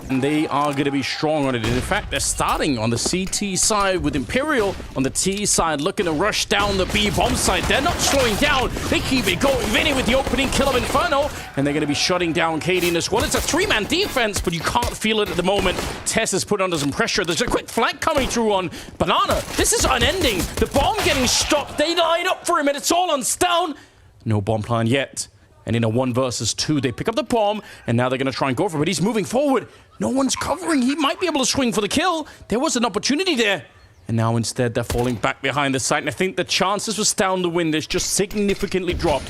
and they are going to be strong on it. And in fact, they're starting on the CT side with Imperial on the T side, looking to rush down the B bomb side. They're not slowing down. They keep it going. Vinny with the opening kill of Inferno, and they're going to be shutting down Cadian as well. It's a three-man defense, but you can't feel it at the moment. Tess is put under some pressure. There's a quick flank coming through on Banana. This is unending. The bomb getting stopped. They line up for him, and it's all on Stone. No bomb plan yet. And in a 1 versus 2, they pick up the bomb, and now they're going to try and go for it. But he's moving forward. No one's covering. He might be able to swing for the kill. There was an opportunity there. And now instead, they're falling back behind the site. And I think the chances for Stown to win this just significantly dropped.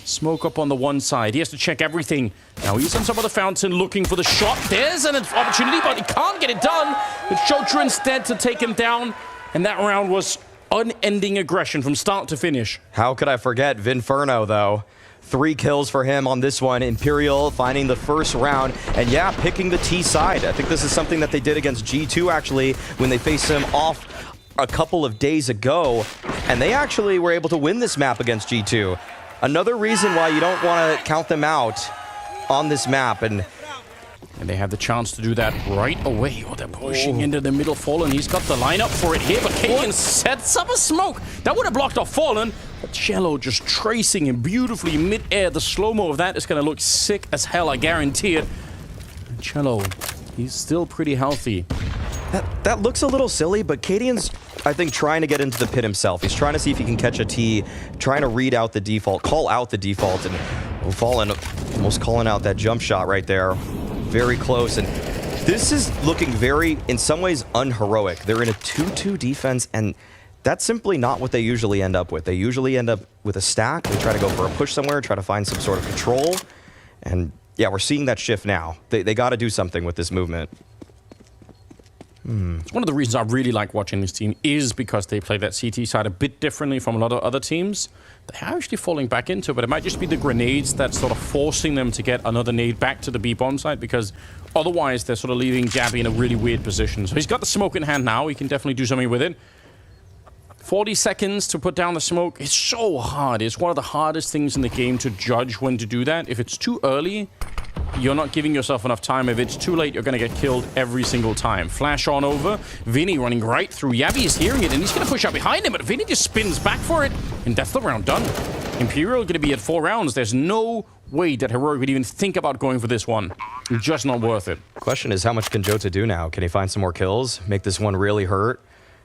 Smoke up on the one side. He has to check everything. Now he's on top of the fountain looking for the shot. There's an opportunity, but he can't get it done. With Shotra instead to take him down. And that round was unending aggression from start to finish. How could I forget Inferno, though? 3 kills for him on this one. Imperial finding the first round, and yeah, picking the T side. I think this is something that they did against G2, actually, when they faced him off a couple of days ago, and they actually were able to win this map against G2. Another reason why you don't want to count them out on this map, and they have the chance to do that right away. Oh, they're pushing into the middle Fallen. He's got the lineup for it here, but Cadian sets up a smoke. That would have blocked off Fallen, but cello just tracing him beautifully mid-air. The slow-mo of that is going to look sick as hell, I guarantee it. And cello, he's still pretty healthy. That looks a little silly, but Cadian's, I think, trying to get into the pit himself. He's trying to see if he can catch a T, trying to read out the default, call out the default, and Fallen almost calling out that jump shot right there. Very close, and this is looking very, in some ways, unheroic. They're in a 2-2 defense, and that's simply not what they usually end up with. They usually end up with a stack. They try to go for a push somewhere, try to find some sort of control, and yeah, we're seeing that shift now. They got to do something with this movement. It's one of the reasons I really like watching this team is because they play that CT side a bit differently from a lot of other teams. They're actually falling back into it, but it might just be the grenades that's sort of forcing them to get another nade back to the B-bomb side, because otherwise they're sort of leaving Jabby in a really weird position. So he's got the smoke in hand now. He can definitely do something with it. 40 seconds to put down the smoke. It's so hard. It's one of the hardest things in the game to judge when to do that. If it's too early, you're not giving yourself enough time. If it's too late, you're going to get killed every single time. Flash on over. Vinny running right through. Yabby is hearing it, and he's going to push out behind him, but Vinny just spins back for it, and that's the round done. Imperial going to be at 4 rounds. There's no way that Heroic would even think about going for this one. Just not worth it. Question is, how much can Jota do now? Can he find some more kills? Make this one really hurt?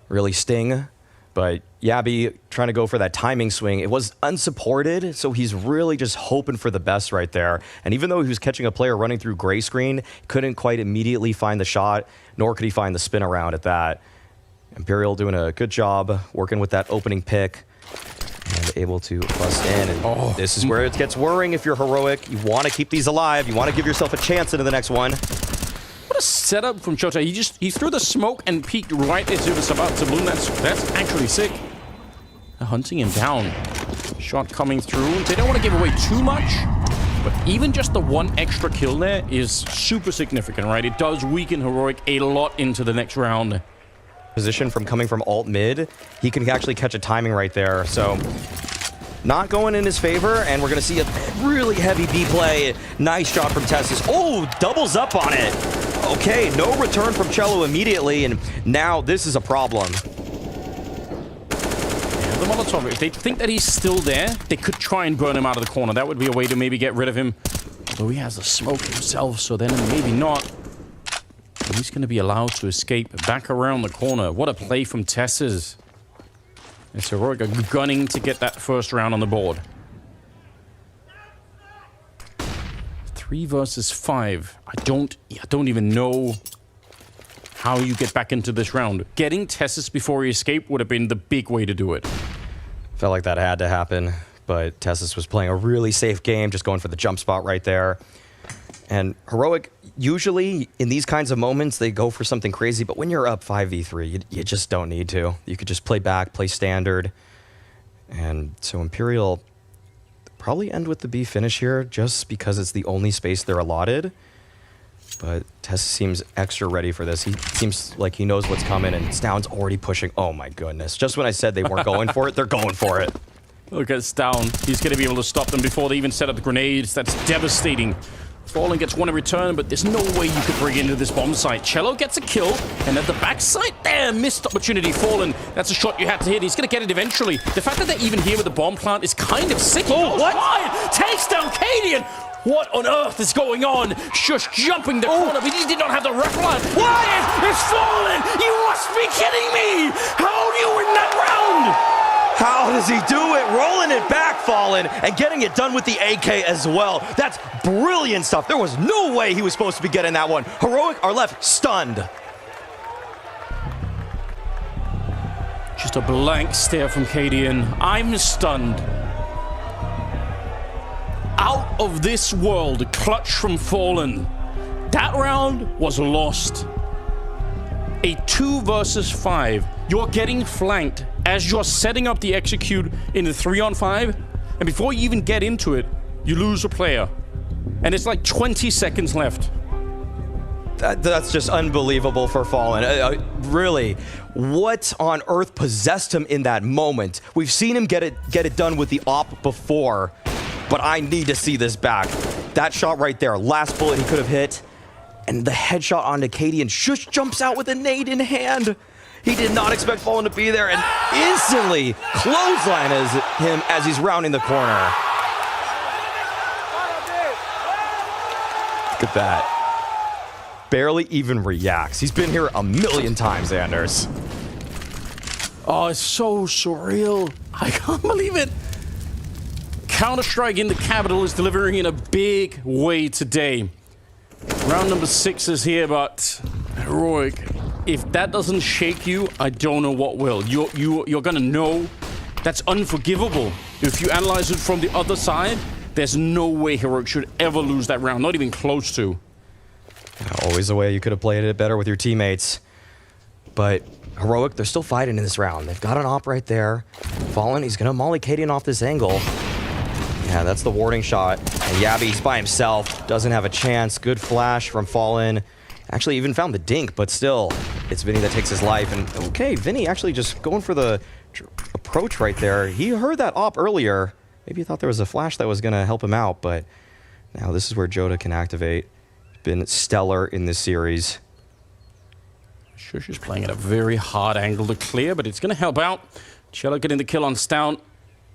Really sting? But Yabby trying to go for that timing swing. It was unsupported, so he's really just hoping for the best right there. And even though he was catching a player running through gray screen, couldn't quite immediately find the shot, nor could he find the spin around at that. Imperial doing a good job working with that opening pick and able to bust in. And this is where it gets worrying if you're Heroic. You want to keep these alive. You want to give yourself a chance into the next one. What a setup from Chota. He threw the smoke and peeked right into the Sabat to Bloom. That's actually sick. They're hunting him down. Shot coming through. They don't want to give away too much, but even just the one extra kill there is super significant, right? It does weaken Heroic a lot into the next round. Position from coming from alt mid, he can actually catch a timing right there. So not going in his favor, and we're going to see a really heavy B play. Nice shot from Tessus. Oh, doubles up on it. Okay, no return from cello immediately, and now this is a problem. Yeah, the Molotov, if they think that he's still there, they could try and burn him out of the corner. That would be a way to maybe get rid of him. Although he has the smoke himself, so then maybe not. And he's going to be allowed to escape back around the corner. What a play from Tessus. It's Heroic gunning to get that first round on the board. 3 versus 5. I don't even know how you get back into this round. Getting Tessus before he escaped would have been the big way to do it. Felt like that had to happen, but Tessus was playing a really safe game, just going for the jump spot right there. And Heroic, usually in these kinds of moments, they go for something crazy, but when you're up 5v3, you just don't need to. You could just play back, play standard. And so Imperial probably end with the B finish here, just because it's the only space they're allotted. But Tess seems extra ready for this. He seems like he knows what's coming, and Stown's already pushing. Oh my goodness. Just when I said they weren't going for it, they're going for it. Look at Stown. He's going to be able to stop them before they even set up the grenades. That's devastating Fallen gets one in return, but there's no way you could bring into this bomb site. cello gets a kill, and at the backside there, missed opportunity. Fallen, that's a shot you had to hit. He's going to get it eventually. The fact that they're even here with the bomb plant is kind of sick. Oh, what? Fine. Takes down Cadian. What on earth is going on? Shush jumping the corner, but he did not have the ref line. What? It's Fallen! You must be kidding me! How do you win that round? How does he do it? Rolling it back, Fallen, and getting it done with the AK as well. That's brilliant stuff. There was no way he was supposed to be getting that one. Heroic are left stunned. Just a blank stare from Cadian. I'm stunned. Out of this world, clutch from Fallen. That round was lost. A 2 versus 5. You're getting flanked as you're setting up the execute in the 3-on-5, and before you even get into it, you lose a player. And it's like 20 seconds left. That's just unbelievable for Fallen. Really, what on earth possessed him in that moment? We've seen him get it done with the op before, but I need to see this back. That shot right there, last bullet he could have hit, and the headshot onto Cadian. Shush jumps out with a nade in hand. He did not expect Fallen to be there, and instantly clotheslines him as he's rounding the corner. Look at that. Barely even reacts. He's been here a million times, Anders. Oh, it's so surreal. I can't believe it. Counter-Strike in the capital is delivering in a big way today. Round number 6 is here, but Heroic, if that doesn't shake you, I don't know what will. You're gonna know that's unforgivable. If you analyze it from the other side, there's no way Heroic should ever lose that round, not even close to. Always a way you could have played it better with your teammates. But Heroic, they're still fighting in this round. They've got an op right there. Fallen, he's gonna molly Cadian off this angle. Yeah, that's the warding shot. And Yabby's by himself, doesn't have a chance. Good flash from Fallen. Actually even found the dink, but still, it's Vinny that takes his life. And okay, Vinny actually just going for the approach right there. He heard that op earlier. Maybe he thought there was a flash that was gonna help him out, but now this is where Joda can activate. Been stellar in this series. Shush is playing at a very hard angle to clear, but it's gonna help out. cello getting the kill on Stout.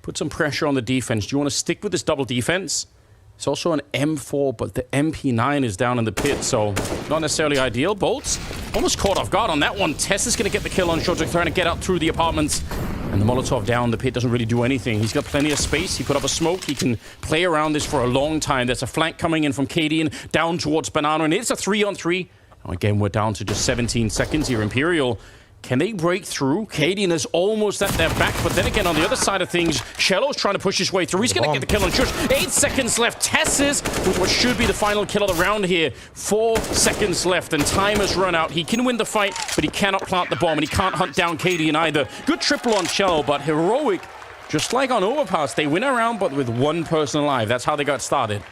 Put some pressure on the defense. Do you want to stick with this double defense? It's also an M4, but the MP9 is down in the pit, so not necessarily ideal. Bolts almost caught off guard on that one. Tess is going to get the kill on Shorter, trying to get out through the apartments. And the Molotov down the pit doesn't really do anything. He's got plenty of space. He put up a smoke. He can play around this for a long time. There's a flank coming in from Cadian down towards Banana, and it's a 3-on-3. Again, we're down to just 17 seconds here. Imperial, can they break through? Cadian is almost at their back, but then again, on the other side of things, cello's trying to push his way through. He's going to get the kill on Shush. 8 seconds left. Tesses with what should be the final kill of the round here. 4 seconds left, and time has run out. He can win the fight, but he cannot plant the bomb, and he can't hunt down Cadian either. Good triple on cello, but Heroic, just like on Overpass, they win a round, but with one person alive. That's how they got started.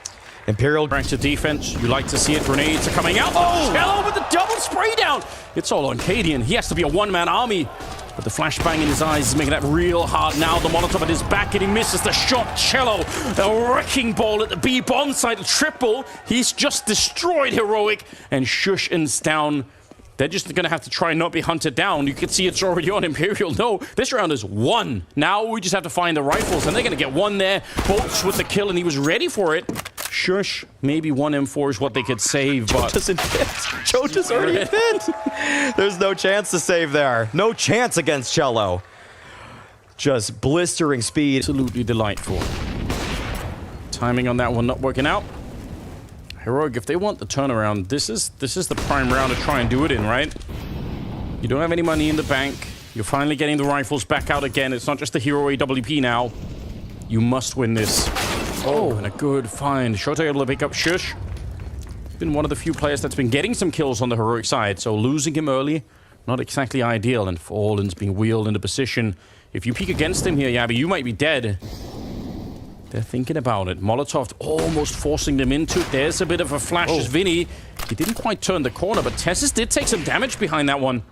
Imperial branch of defense. You like to see it. Grenades are coming out. Oh! cello with the double spray down. It's all on Cadian. He has to be a one-man army. But the flashbang in his eyes is making that real hard now. The Molotov at his back, and he misses the shot. cello, a wrecking ball at the B bomb site. Triple. He's just destroyed Heroic. And Shush and Down. They're just going to have to try and not be hunted down. You can see it's already on Imperial. No, this round is won. Now we just have to find the rifles, and they're going to get one there. Bolts with the kill, and he was ready for it. Shush, maybe one M4 is what they could save, but... doesn't fit. Jota's already fit. There's no chance to save there. No chance against cello. Just blistering speed. Absolutely delightful. Timing on that one not working out. Heroic, if they want the turnaround, this is the prime round to try and do it in, right? You don't have any money in the bank. You're finally getting the rifles back out again. It's not just the Hero AWP now. You must win this. Oh, and a good find. Shota able to pick up Shush. Been one of the few players that's been getting some kills on the Heroic side, so losing him early, not exactly ideal. And Fallen's being wheeled into position. If you peek against him here, Yabby, you might be dead. They're thinking about it. Molotov almost forcing them into it. There's a bit of a flash as Vinny. He didn't quite turn the corner, but Tessis did take some damage behind that one.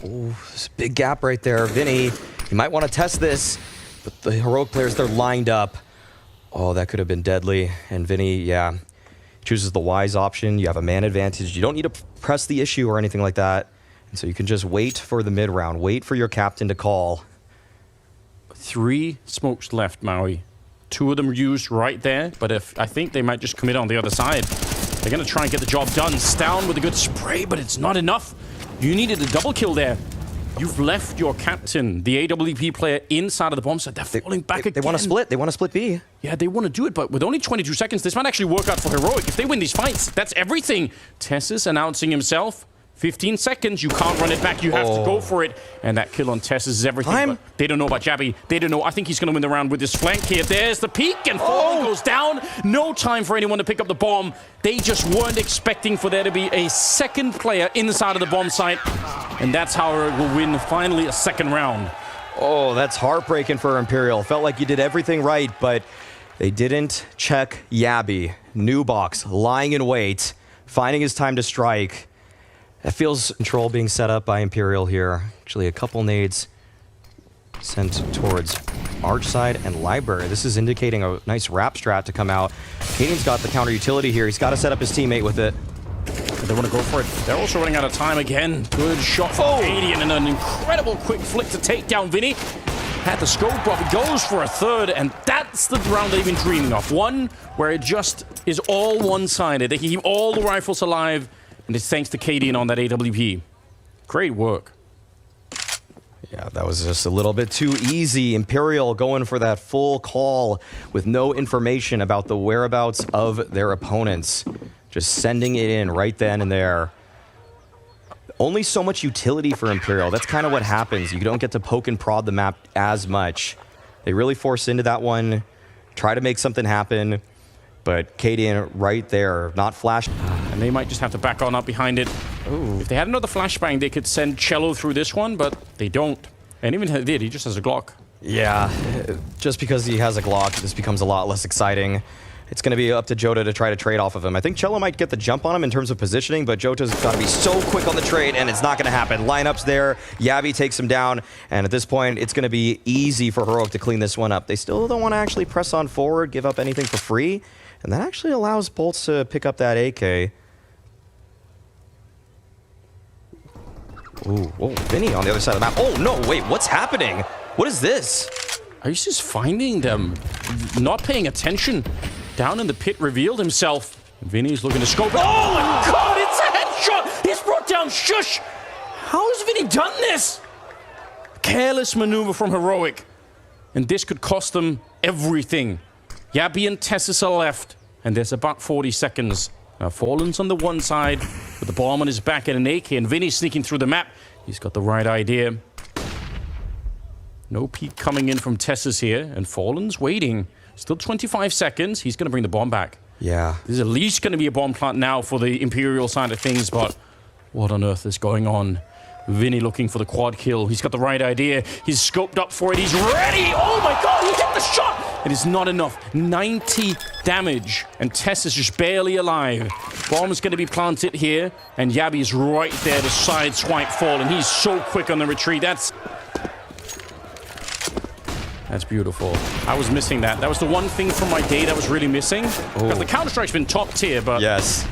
Oh, there's a big gap right there. Vinny, you might want to test this, but the Heroic players, they're lined up. Oh, that could have been deadly. And Vinny, yeah, chooses the wise option. You have a man advantage. You don't need to press the issue or anything like that. And so you can just wait for the mid round. Wait for your captain to call. 3 smokes left, Maui. 2 of them used right there, but I think they might just commit on the other side. They're going to try and get the job done. Stown with a good spray, but it's not enough. You needed a double kill there. You've left your captain, the AWP player, inside of the bomb site. They're falling back again. They want to split. They want to split B. Yeah, they want to do it, but with only 22 seconds, this might actually work out for Heroic. If they win these fights, that's everything. Tessus announcing himself. 15 seconds, you can't run it back. You have to go for it. And that kill on Tessus is everything. But they don't know about Jabby. They don't know. I think he's going to win the round with this flank here. There's the peak, and Fallen goes down. No time for anyone to pick up the bomb. They just weren't expecting for there to be a second player inside of the bomb site. And that's how it will win, finally, a second round. Oh, that's heartbreaking for Imperial. Felt like you did everything right, but they didn't check Yabby. New box, lying in wait, finding his time to strike. That feels control being set up by Imperial here. Actually, a couple nades sent towards Arch side and Library. This is indicating a nice wrap strat to come out. cadian's got the counter utility here. He's got to set up his teammate with it. They want to go for it. They're also running out of time again. Good shot from cadian and an incredible quick flick to take down Vinny. Had the scope up, he goes for a third, and that's the round they've been dreaming of. One where it just is all one-sided. They can keep all the rifles alive. And it's thanks to cadian on that AWP. Great work. Yeah, that was just a little bit too easy. Imperial going for that full call with no information about the whereabouts of their opponents. Just sending it in right then and there. Only so much utility for Imperial. That's kind of what happens. You don't get to poke and prod the map as much. They really force into that one, try to make something happen. But cadian right there, not flash. And they might just have to back on up behind it. Ooh. If they had another flashbang, they could send Cello through this one, but they don't. And even if they did, he just has a Glock. Yeah, just because he has a Glock, this becomes a lot less exciting. It's going to be up to Jota to try to trade off of him. I think Cello might get the jump on him in terms of positioning, but Jota's got to be so quick on the trade, and it's not going to happen. Lineup's there, Yabby takes him down, and at this point, it's going to be easy for Heroic to clean this one up. They still don't want to actually press on forward, give up anything for free, and that actually allows Bolts to pick up that AK. Ooh, whoa, Vinny on the other side of the map. Oh, no, wait, what's happening? What is this? Are you just finding them not paying attention? Down in the pit, revealed himself. Vinny's looking to scope. Oh my God, it's a headshot! He's brought down Shush! How has Vinny done this? Careless maneuver from Heroic. And this could cost them everything. Yabby and Tessus are left, and there's about 40 seconds. Now, Fallen's on the one side, with the bomb on his back and an AK, and Vinny's sneaking through the map. He's got the right idea. No peek coming in from Tessus here, and Fallen's waiting. Still 25 seconds. He's going to bring the bomb back. Yeah. There's at least going to be a bomb plant now for the Imperial side of things, but what on earth is going on? Vinny looking for the quad kill. He's got the right idea. He's scoped up for it. He's ready. Oh my God, he hit the shot. It is not enough. 90 damage. And Tess is just barely alive. Bomb's going to be planted here. And Yabby's right there to sideswipe Fallen. He's so quick on the retreat. That's beautiful. I was missing that. That was the one thing from my day that was really missing. Because the Counter-Strike's been top tier, but... Yes.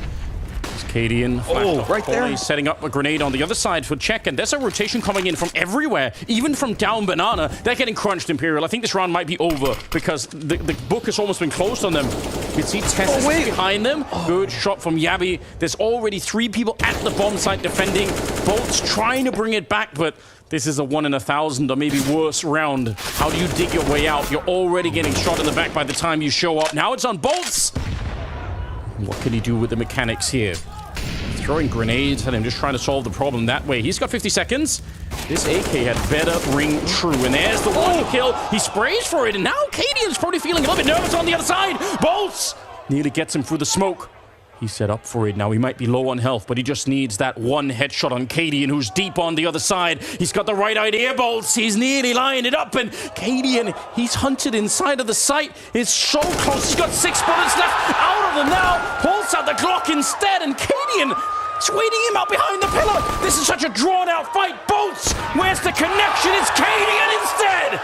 cadian. Right there. He's setting up a grenade on the other side for check, and there's a rotation coming in from everywhere, even from down Banana. They're getting crunched, Imperial. I think this round might be over because the book has almost been closed on them. You can see Tess behind them. Good shot from Yabby. There's already 3 people at the bomb site defending. Bolt's trying to bring it back, but this is a 1 in 1,000 or maybe worse round. How do you dig your way out? You're already getting shot in the back by the time you show up. Now it's on Bolts. What can he do with the mechanics here? Throwing grenades at him, just trying to solve the problem that way. He's got 50 seconds. This AK had better ring true. And there's the one kill. He sprays for it, and now cadian's probably feeling a little bit nervous on the other side. Bolts nearly gets him through the smoke. He's set up for it. Now he might be low on health, but he just needs that one headshot on cadian, who's deep on the other side. He's got the right idea, Bolts. He's nearly lining it up, and cadian, he's hunted inside of the site. It's so close. He's got 6 bullets left. Out of them now. Pulls out the Glock instead, and cadian is waiting him out behind the pillar. This is such a drawn-out fight. Bolts, where's the connection? It's cadian instead.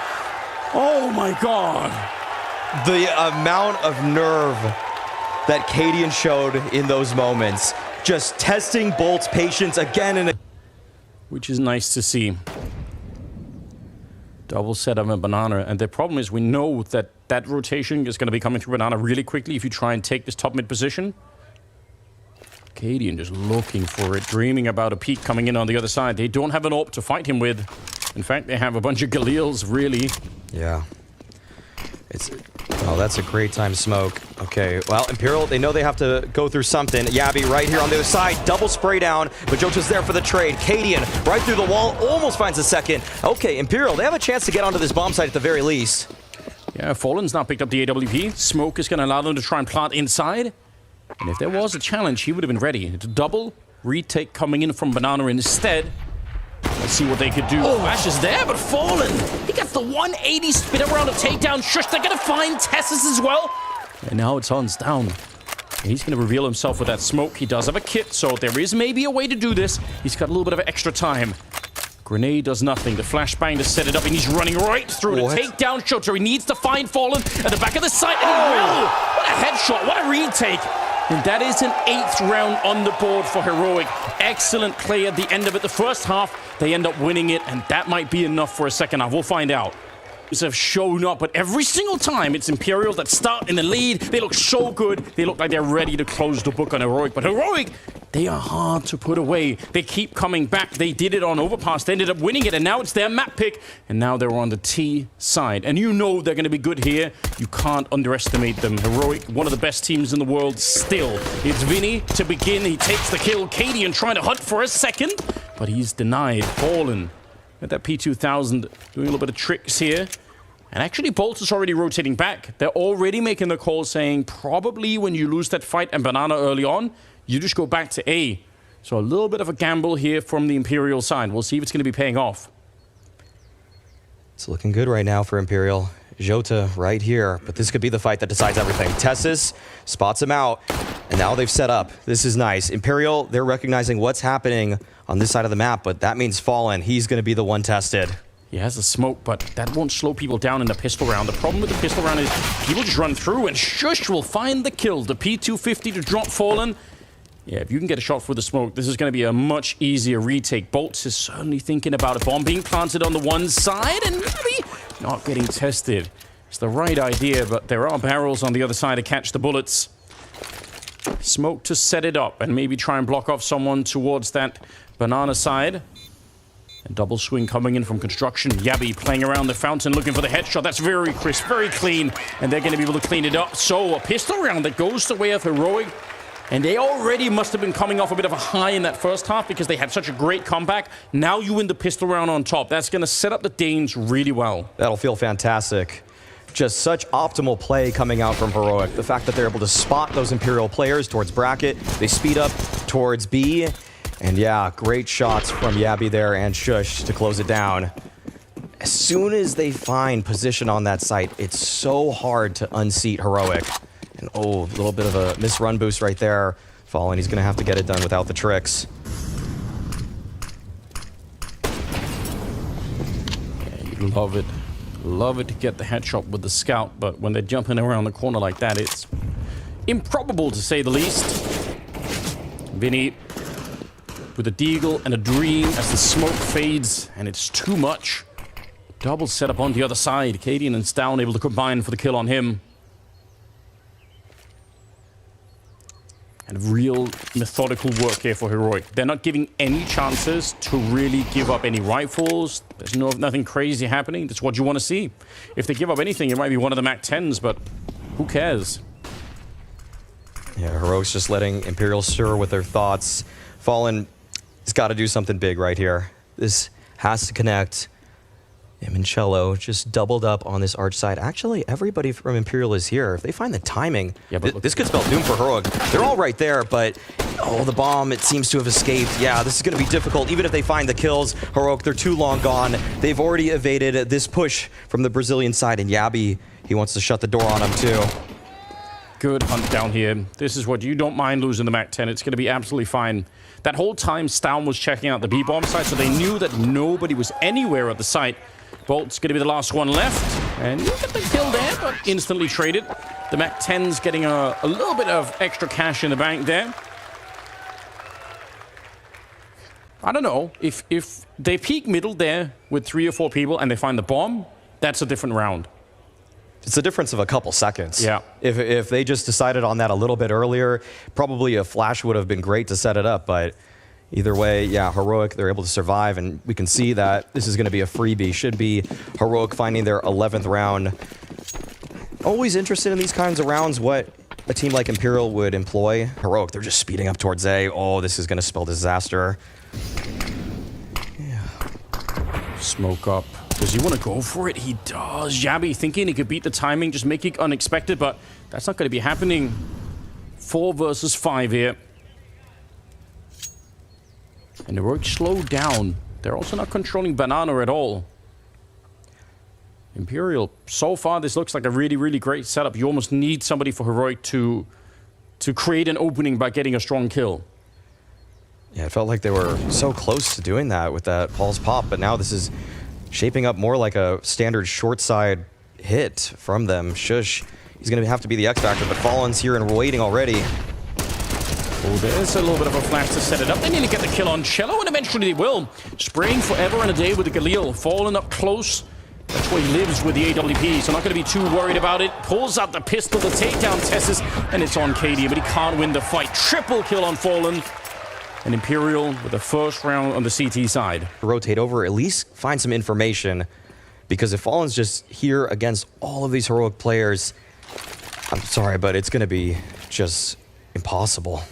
Oh my God. The amount of nerve that Cadian showed in those moments. Just testing Bolt's patience again and again. Which is nice to see. Double setup and Banana. And the problem is we know that that rotation is going to be coming through Banana really quickly if you try and take this top mid position. Cadian just looking for it, dreaming about a peek coming in on the other side. They don't have an AWP to fight him with. In fact, they have a bunch of Galils, really. Yeah. Oh, that's a great time smoke. Okay, well, Imperial, they know they have to go through something. Yabby right here on the other side, double spray down, but Jota's there for the trade. Cadian right through the wall, almost finds a second. Okay, Imperial, they have a chance to get onto this bomb site at the very least. Yeah, Fallen's now picked up the AWP. Smoke is going to allow them to try and plant inside. And if there was a challenge, he would have been ready. It's a double retake coming in from Banana instead. Let's see what they could do. Oh, Ash is there, but Fallen. He gets the 180 spin around a takedown. Shush, they're going to find Tessus as well. And now it's Hans down. He's going to reveal himself with that smoke. He does have a kit, so there is maybe a way to do this. He's got a little bit of extra time. Grenade does nothing. The flashbang to set it up, and he's running right through to take down Shota. He needs to find Fallen at the back of the site, and he will. What a headshot. What a retake. And that is an 8th round on the board for Heroic. Excellent play at the end of it. The first half, they end up winning it, and that might be enough for a second half. We'll find out. Have shown up, but every single time it's Imperial that start in the lead. They look so good. They look like they're ready to close the book on Heroic. But Heroic, they are hard to put away. They keep coming back. They did it on Overpass. They ended up winning it, and now it's their map pick. And now they're on the T side. And you know they're going to be good here. You can't underestimate them. Heroic, one of the best teams in the world still. It's Vinny to begin. He takes the kill. Cadian trying to hunt for a second, but he's denied. Fallen. At that P2000 doing a little bit of tricks here. And actually, Bolt is already rotating back. They're already making the call saying probably when you lose that fight and Banana early on, you just go back to A. So a little bit of a gamble here from the Imperial side. We'll see if it's going to be paying off. It's looking good right now for Imperial. Jota right here, but this could be the fight that decides everything. Tessus spots him out, and now they've set up. This is nice. Imperial, they're recognizing what's happening on this side of the map, but that means Fallen. He's going to be the one tested. He has the smoke, but that won't slow people down in the pistol round. The problem with the pistol round is people just run through, and Shush will find the kill. The P250 to drop Fallen. Yeah, if you can get a shot for the smoke, this is going to be a much easier retake. Bolts is certainly thinking about a bomb being planted on the one side, and maybe not getting tested. It's the right idea, but there are barrels on the other side to catch the bullets. Smoke to set it up, and maybe try and block off someone towards that Banana side. And double swing coming in from construction. Yabby playing around the fountain, looking for the headshot. That's very crisp, very clean, and they're going to be able to clean it up. So a pistol round that goes the way of Heroic. And they already must have been coming off a bit of a high in that first half because they had such a great comeback. Now you win the pistol round on top. That's going to set up the Danes really well. That'll feel fantastic. Just such optimal play coming out from Heroic. The fact that they're able to spot those Imperial players towards bracket. They speed up towards B. And yeah, great shots from Yabby there and Shush to close it down. As soon as they find position on that site, it's so hard to unseat Heroic. And oh, a little bit of a misrun boost right there. Fallen, he's going to have to get it done without the tricks. Yeah, you love it. Love it to get the headshot with the scout, but when they're jumping around the corner like that, it's improbable to say the least. Vinny with a deagle and a dream as the smoke fades, and it's too much. Double setup on the other side. Cadian and Stown able to combine for the kill on him. And real methodical work here for Heroic. They're not giving any chances to really give up any rifles. There's nothing crazy happening. That's what you want to see. If they give up anything, it might be one of the Mac 10s, but who cares? Yeah, Heroic's just letting Imperial stir with their thoughts. Fallen has got to do something big right here. This has to connect. Cello just doubled up on this arch side. Actually, everybody from Imperial is here. If they find the timing, yeah, this could spell doom for Heroic. They're all right there, but oh, the bomb, it seems to have escaped. Yeah, this is going to be difficult. Even if they find the kills, Heroic, they're too long gone. They've already evaded this push from the Brazilian side, and Yabby, he wants to shut the door on them too. Good hunt down here. This is what you don't mind losing the Mac 10. It's going to be absolutely fine. That whole time, Stown was checking out the B-bomb site, so they knew that nobody was anywhere at the site. Bolt's going to be the last one left. And you get the kill there, but instantly traded. The Mac 10's getting a little bit of extra cash in the bank there. I don't know. If they peek middle there with 3 or 4 people and they find the bomb, that's a different round. It's a difference of a couple seconds. Yeah. If they just decided on that a little bit earlier, probably a flash would have been great to set it up. But either way, yeah, Heroic, they're able to survive. And we can see that this is going to be a freebie. Should be Heroic finding their 11th round. Always interested in these kinds of rounds, what a team like Imperial would employ. Heroic, they're just speeding up towards A. Oh, this is going to spell disaster. Yeah. Smoke up. Does he want to go for it? He does. Jabby thinking he could beat the timing, just make it unexpected, but that's not going to be happening. 4 versus 5 here. And the Rogue slowed down. They're also not controlling Banana at all. Imperial, so far this looks like a really, really great setup. You almost need somebody for Heroic to create an opening by getting a strong kill. Yeah, it felt like they were so close to doing that with that Paul's pop, but now this is shaping up more like a standard short side hit from them. Shush, he's going to have to be the X Factor, but Fallen's here and waiting already. Oh, there's a little bit of a flash to set it up. They need to get the kill on cello, and eventually they will. Spraying forever and a day with the Galil. Fallen up close. That's where he lives with the AWP, so not going to be too worried about it. Pulls out the pistol to take down Tessus, and it's on KD, but he can't win the fight. Triple kill on Fallen. And Imperial with the first round on the CT side. Rotate over, at least find some information, because if Fallen's just here against all of these Heroic players, I'm sorry, but it's going to be just impossible.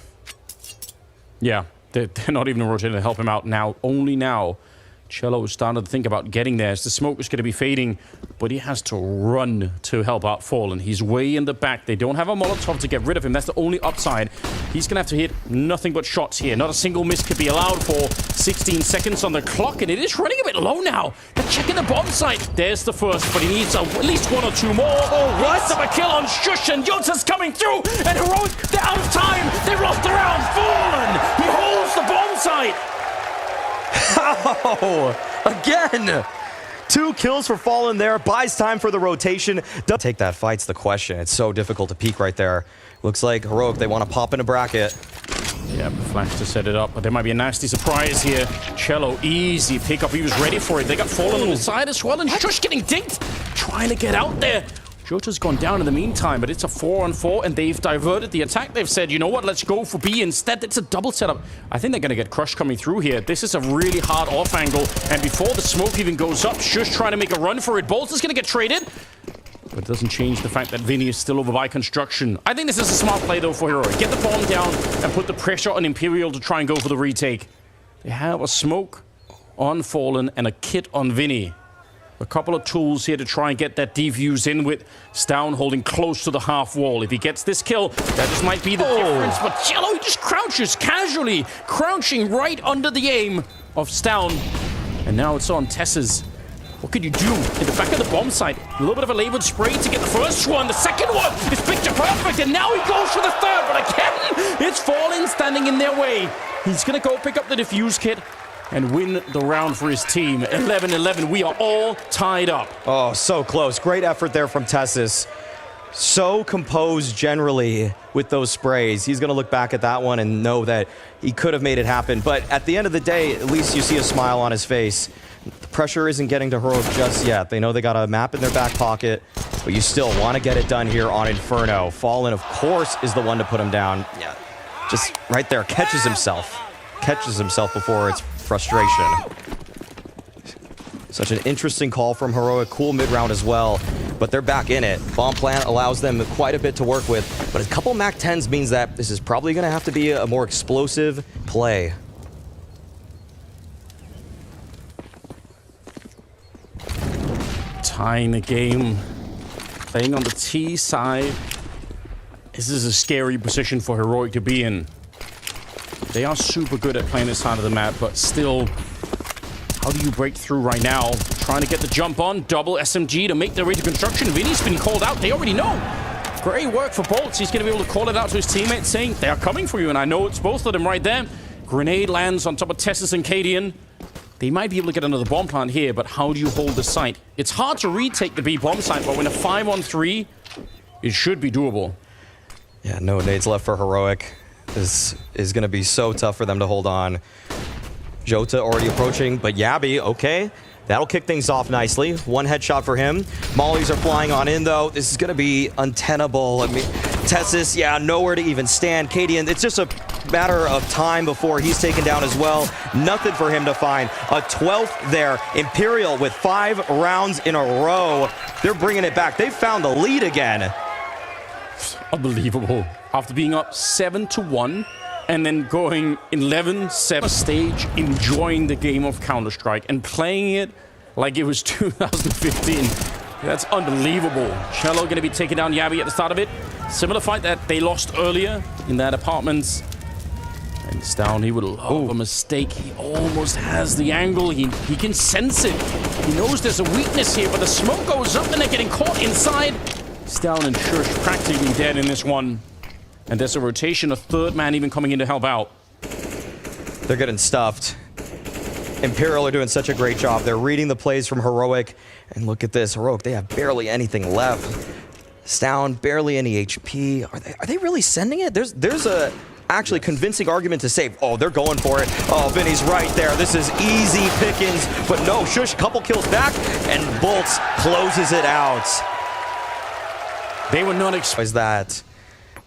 Yeah, they're not even rotating to help him out now. Only now. Cello is starting to think about getting there as the smoke is going to be fading, but he has to run to help out Fallen. He's way in the back. They don't have a Molotov to get rid of him. That's the only upside. He's going to have to hit nothing but shots here. Not a single miss could be allowed for 16 seconds on the clock, and it is running a bit low now. They're checking the bomb site. There's the first, but he needs at least 1 or 2 more. Oh, what? He a kill on Shush, and Yota's coming through, and Heroic, they're out of time. They've lost the round. Fallen, he holds the bomb site. How? Again! 2 kills for Fallen there. Buys time for the rotation. Doesn't take that fight's the question. It's so difficult to peek right there. Looks like Heroic, they want to pop in a bracket. Yeah, flash to set it up, but there might be a nasty surprise here. Cello, easy pickup. He was ready for it. They got Fallen on the side as well, and Shush getting dinked. Trying to get out there. Jota's gone down in the meantime, but it's a 4-on-4, and they've diverted the attack. They've said, you know what, let's go for B instead. It's a double setup. I think they're going to get crushed coming through here. This is a really hard off angle, and before the smoke even goes up, Shush trying to make a run for it. Bolt is going to get traded, but it doesn't change the fact that Vinny is still over by construction. I think this is a smart play, though, for Heroic. Get the bomb down and put the pressure on Imperial to try and go for the retake. They have a smoke on Fallen and a kit on Vinny. A couple of tools here to try and get that defuse in with Stown holding close to the half wall. If he gets this kill, that just might be the difference. But Cello just crouches casually, crouching right under the aim of Stown. And now it's on Tess's. What could you do in the back of the bomb site? A little bit of a labored spray to get the first one. The second one is picture perfect, and now he goes for the third. But again, it's Fallen standing in their way. He's going to go pick up the defuse kit and win the round for his team. 11-11, we are all tied up. Oh, so close. Great effort there from Tessus. So composed generally with those sprays. He's going to look back at that one and know that he could have made it happen. But at the end of the day, at least you see a smile on his face. The pressure isn't getting to Heroic just yet. They know they got a map in their back pocket, but you still want to get it done here on Inferno. Fallen, of course, is the one to put him down. Yeah, just right there, catches himself. Catches himself before it's frustration. Such an interesting call from Heroic. Cool mid-round as well, but they're back in it. Bomb plant allows them quite a bit to work with, but a couple Mac 10s means that this is probably going to have to be a more explosive play. Tying the game. Playing on the T side. This is a scary position for Heroic to be in. They are super good at playing this side of the map, but still, how do you break through right now? Trying to get the jump on, double SMG to make their way to construction. Vinny's been called out, they already know. Great work for Bolts. He's going to be able to call it out to his teammates, saying, they are coming for you, and I know it's both of them right there. Grenade lands on top of Tessus and Cadian. They might be able to get another bomb plant here, but how do you hold the site? It's hard to retake the B bomb site, but when a 5-on-3, it should be doable. Yeah, no nades left for Heroic. This is going to be so tough for them to hold on. Jota already approaching, but Yabi, okay. That'll kick things off nicely. One headshot for him. Mollies are flying on in, though. This is going to be untenable. I mean, Tessis, yeah, nowhere to even stand. Cadian, it's just a matter of time before he's taken down as well. Nothing for him to find. A 12th there. Imperial with 5 rounds in a row. They're bringing it back. They found the lead again. Unbelievable. After being up 7-1 and then going 11-7 stage, enjoying the game of Counter-Strike and playing it like it was 2015. That's unbelievable. cello going to be taking down Yabi at the start of it. Similar fight that they lost earlier in that apartment. And it's down. He would love a mistake. He almost has the angle. He can sense it. He knows there's a weakness here, but the smoke goes up and they're getting caught inside. It's down and Shush practically dead in this one. And there's a rotation, a third man even coming in to help out. They're getting stuffed. Imperial are doing such a great job. They're reading the plays from Heroic. And look at this. Heroic, they have barely anything left. Stound, barely any HP. Are they really sending it? There's a actually convincing argument to say, oh, they're going for it. Oh, Vinny's right there. This is easy pickings. But no, Shush, couple kills back, and Bolts closes it out. They were not expecting that.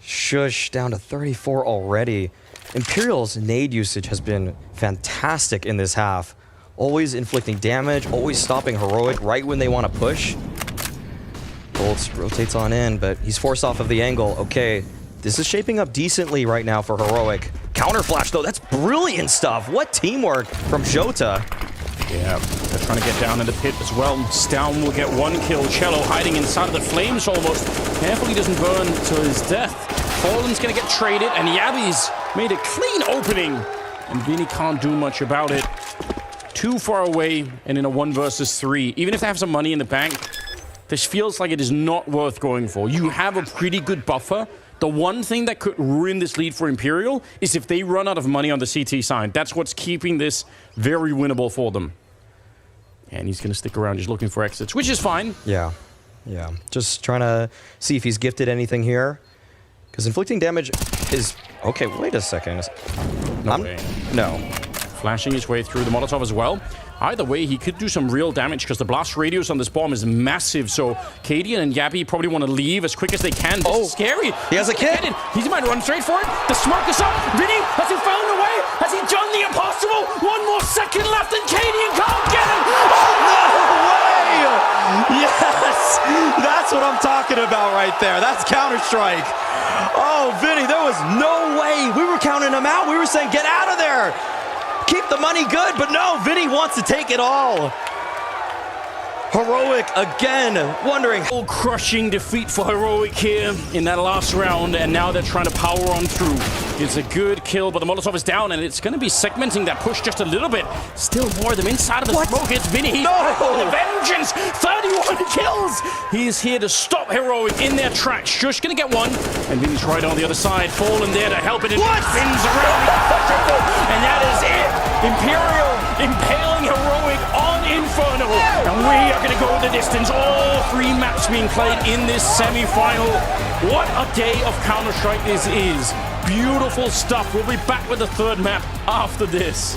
Shush down to 34 already. Imperial's nade usage has been fantastic in this half. Always inflicting damage, always stopping Heroic right when they want to push. Bolts rotates on in, but he's forced off of the angle. Okay, this is shaping up decently right now for Heroic. Counter flash though, that's brilliant stuff. What teamwork from Jota. Yeah, they're trying to get down in the pit as well. Stown will get 1 kill. cello hiding inside the flames almost. Careful he doesn't burn to his death. Fallen's gonna get traded, and Yabi's made a clean opening. And Vinny can't do much about it. Too far away, and in a 1 versus 3. Even if they have some money in the bank, this feels like it is not worth going for. You have a pretty good buffer. The one thing that could ruin this lead for Imperial is if they run out of money on the CT side. That's what's keeping this very winnable for them. And he's going to stick around just looking for exits, which is fine. Yeah. Just trying to see if he's gifted anything here. Because inflicting damage is... Okay, wait a second. No way. No. Flashing his way through the Molotov as well. Either way, he could do some real damage because the blast radius on this bomb is massive. So Cadian and Yabi probably want to leave as quick as they can. This is scary. He has a kid. He might run straight for it. The smoke is up. Vinny, has he found a way? Has he done the impossible? 1 more second left and Cadian can't get him. Oh, no way! Yes! That's what I'm talking about right there. That's Counter-Strike. Oh, Vinny, there was no way. We were counting him out. We were saying, get out of there. Keep the money good, but no, Vinny wants to take it all. Heroic again, wondering. Crushing defeat for Heroic here in that last round, and now they're trying to power on through. It's a good kill, but the Molotov is down, and it's going to be segmenting that push just a little bit. Still more of them inside of the smoke. It's Vinny. No! Vengeance! 31 kills! He is here to stop Heroic in their tracks. Shush going to get 1, and Vinny's right on the other side. Fallen there to help it. It spins around, and that is it. Imperial impaling Heroic on Inferno, and we are going to go the distance. All 3 maps being played in this semi-final. What a day of Counter-Strike this is. Beautiful stuff. We'll be back with the 3rd map after this.